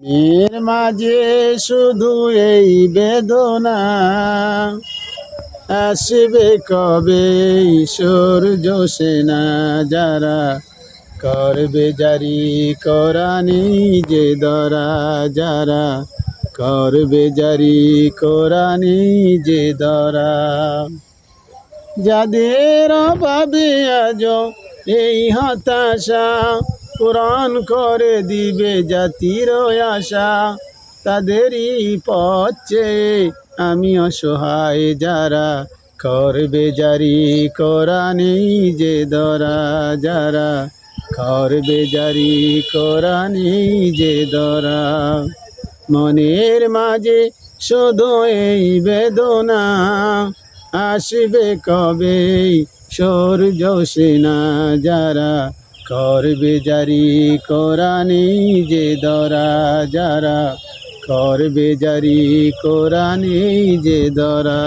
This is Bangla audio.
এর মাঝে শুধু এই বেদনা, আসবে কবে সূর্য সেনা, যারা করবে জারি কোরআনি যে দরা, যারা করবে জারি কোরআনি যে দরা। যাদের অভাবে আজ এই হতাশা, কোরআন করে দিবে জাতির আশা। তাদেরই পথ চেয়ে আমি অসহায়, যারা করবে জারি কোরআনি যে দরা, যারা করবে জারি কোরআনি যে দরা। মনের মাঝে শুধু এই বেদনা, আসবে কবে সূর্য সেনা, যারা করবে জারি কোরআনি যে দরা, যারা করবে জারি কোরআনি যে দরা।